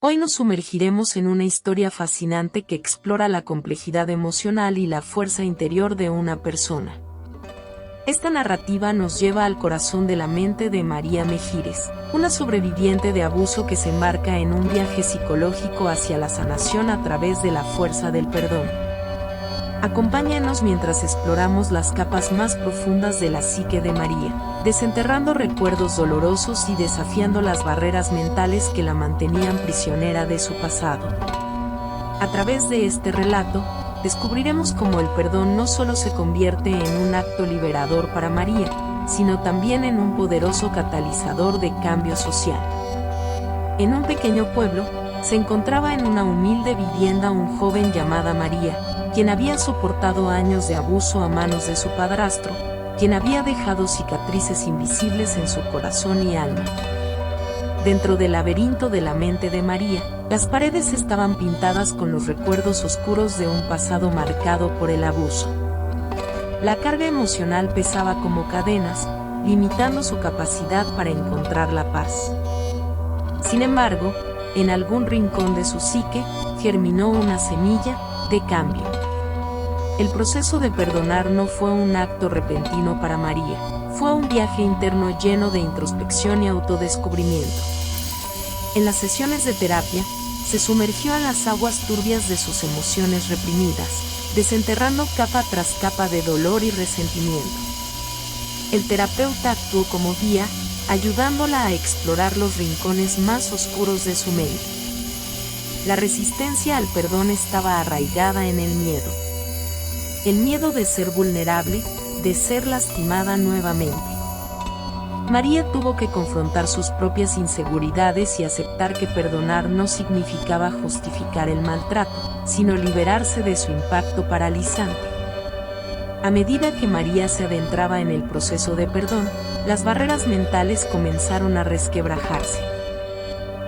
Hoy nos sumergiremos en una historia fascinante que explora la complejidad emocional y la fuerza interior de una persona. Esta narrativa nos lleva al corazón de la mente de María Mejires, una sobreviviente de abuso que se embarca en un viaje psicológico hacia la sanación a través de la fuerza del perdón. Acompáñanos mientras exploramos las capas más profundas de la psique de María, desenterrando recuerdos dolorosos y desafiando las barreras mentales que la mantenían prisionera de su pasado. A través de este relato, descubriremos cómo el perdón no solo se convierte en un acto liberador para María, sino también en un poderoso catalizador de cambio social. En un pequeño pueblo, se encontraba en una humilde vivienda un joven llamado María, quien había soportado años de abuso a manos de su padrastro, quien había dejado cicatrices invisibles en su corazón y alma. Dentro del laberinto de la mente de María, las paredes estaban pintadas con los recuerdos oscuros de un pasado marcado por el abuso. La carga emocional pesaba como cadenas, limitando su capacidad para encontrar la paz. Sin embargo, en algún rincón de su psique, germinó una semilla de cambio. El proceso de perdonar no fue un acto repentino para María, fue un viaje interno lleno de introspección y autodescubrimiento. En las sesiones de terapia, se sumergió en las aguas turbias de sus emociones reprimidas, desenterrando capa tras capa de dolor y resentimiento. El terapeuta actuó como guía, ayudándola a explorar los rincones más oscuros de su mente. La resistencia al perdón estaba arraigada en el miedo. El miedo de ser vulnerable, de ser lastimada nuevamente. María tuvo que confrontar sus propias inseguridades y aceptar que perdonar no significaba justificar el maltrato, sino liberarse de su impacto paralizante. A medida que María se adentraba en el proceso de perdón, las barreras mentales comenzaron a resquebrajarse.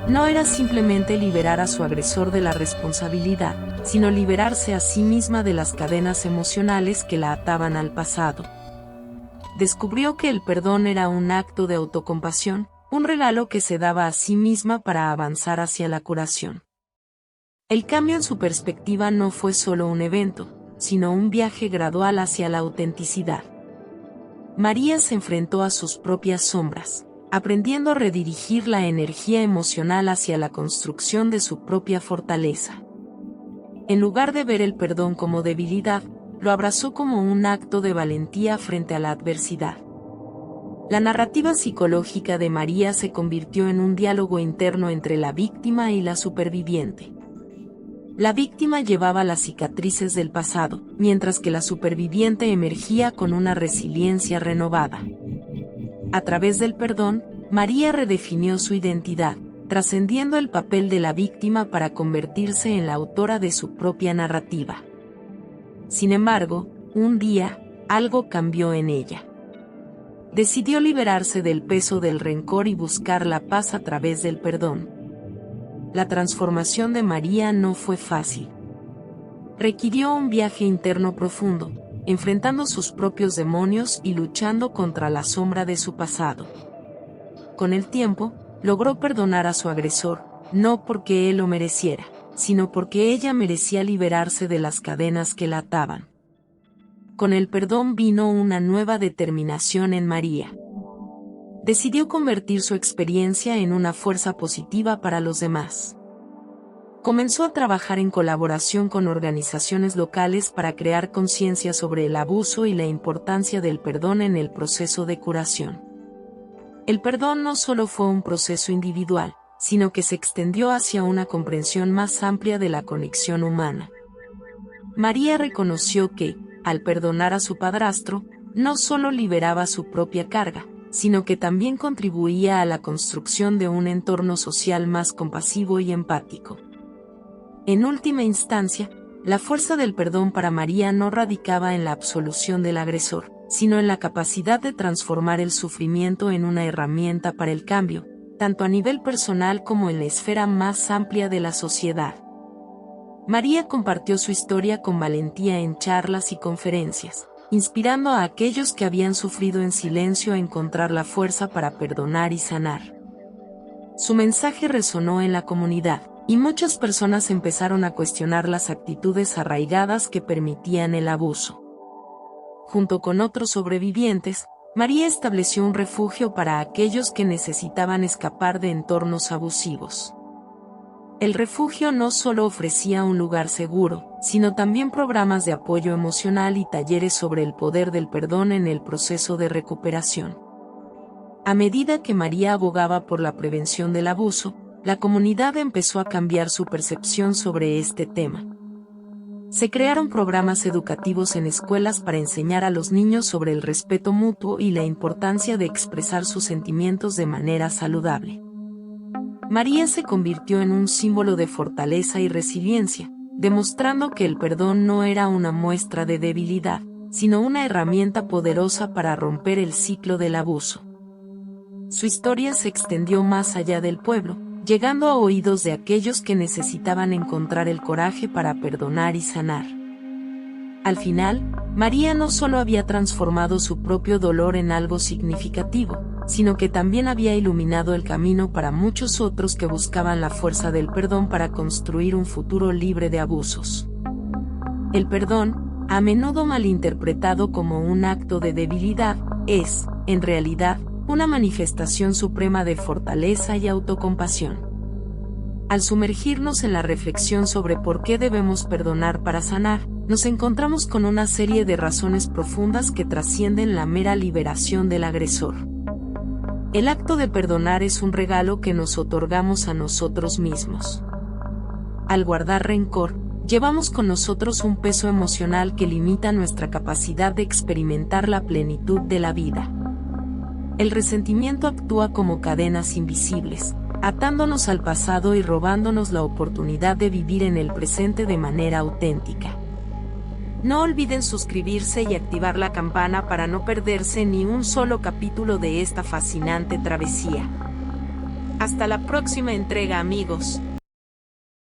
No era simplemente liberar a su agresor de la responsabilidad, sino liberarse a sí misma de las cadenas emocionales que la ataban al pasado. Descubrió que el perdón era un acto de autocompasión, un regalo que se daba a sí misma para avanzar hacia la curación. El cambio en su perspectiva no fue solo un evento, sino un viaje gradual hacia la autenticidad. María se enfrentó a sus propias sombras, aprendiendo a redirigir la energía emocional hacia la construcción de su propia fortaleza. En lugar de ver el perdón como debilidad, lo abrazó como un acto de valentía frente a la adversidad. La narrativa psicológica de María se convirtió en un diálogo interno entre la víctima y la superviviente. La víctima llevaba las cicatrices del pasado, mientras que la superviviente emergía con una resiliencia renovada. A través del perdón, María redefinió su identidad, trascendiendo el papel de la víctima para convertirse en la autora de su propia narrativa. Sin embargo, un día, algo cambió en ella. Decidió liberarse del peso del rencor y buscar la paz a través del perdón. La transformación de María no fue fácil. Requirió un viaje interno profundo, enfrentando sus propios demonios y luchando contra la sombra de su pasado. Con el tiempo, logró perdonar a su agresor, no porque él lo mereciera, sino porque ella merecía liberarse de las cadenas que la ataban. Con el perdón vino una nueva determinación en María. Decidió convertir su experiencia en una fuerza positiva para los demás. Comenzó a trabajar en colaboración con organizaciones locales para crear conciencia sobre el abuso y la importancia del perdón en el proceso de curación. El perdón no solo fue un proceso individual, sino que se extendió hacia una comprensión más amplia de la conexión humana. María reconoció que, al perdonar a su padrastro, no solo liberaba su propia carga, sino que también contribuía a la construcción de un entorno social más compasivo y empático. En última instancia, la fuerza del perdón para María no radicaba en la absolución del agresor, sino en la capacidad de transformar el sufrimiento en una herramienta para el cambio, tanto a nivel personal como en la esfera más amplia de la sociedad. María compartió su historia con valentía en charlas y conferencias, inspirando a aquellos que habían sufrido en silencio a encontrar la fuerza para perdonar y sanar. Su mensaje resonó en la comunidad, y muchas personas empezaron a cuestionar las actitudes arraigadas que permitían el abuso. Junto con otros sobrevivientes, María estableció un refugio para aquellos que necesitaban escapar de entornos abusivos. El refugio no solo ofrecía un lugar seguro, sino también programas de apoyo emocional y talleres sobre el poder del perdón en el proceso de recuperación. A medida que María abogaba por la prevención del abuso, la comunidad empezó a cambiar su percepción sobre este tema. Se crearon programas educativos en escuelas para enseñar a los niños sobre el respeto mutuo y la importancia de expresar sus sentimientos de manera saludable. María se convirtió en un símbolo de fortaleza y resiliencia, demostrando que el perdón no era una muestra de debilidad, sino una herramienta poderosa para romper el ciclo del abuso. Su historia se extendió más allá del pueblo, llegando a oídos de aquellos que necesitaban encontrar el coraje para perdonar y sanar. Al final, María no solo había transformado su propio dolor en algo significativo, sino que también había iluminado el camino para muchos otros que buscaban la fuerza del perdón para construir un futuro libre de abusos. El perdón, a menudo malinterpretado como un acto de debilidad, es, en realidad, una manifestación suprema de fortaleza y autocompasión. Al sumergirnos en la reflexión sobre por qué debemos perdonar para sanar, nos encontramos con una serie de razones profundas que trascienden la mera liberación del agresor. El acto de perdonar es un regalo que nos otorgamos a nosotros mismos. Al guardar rencor, llevamos con nosotros un peso emocional que limita nuestra capacidad de experimentar la plenitud de la vida. El resentimiento actúa como cadenas invisibles, atándonos al pasado y robándonos la oportunidad de vivir en el presente de manera auténtica. No olviden suscribirse y activar la campana para no perderse ni un solo capítulo de esta fascinante travesía. Hasta la próxima entrega, amigos.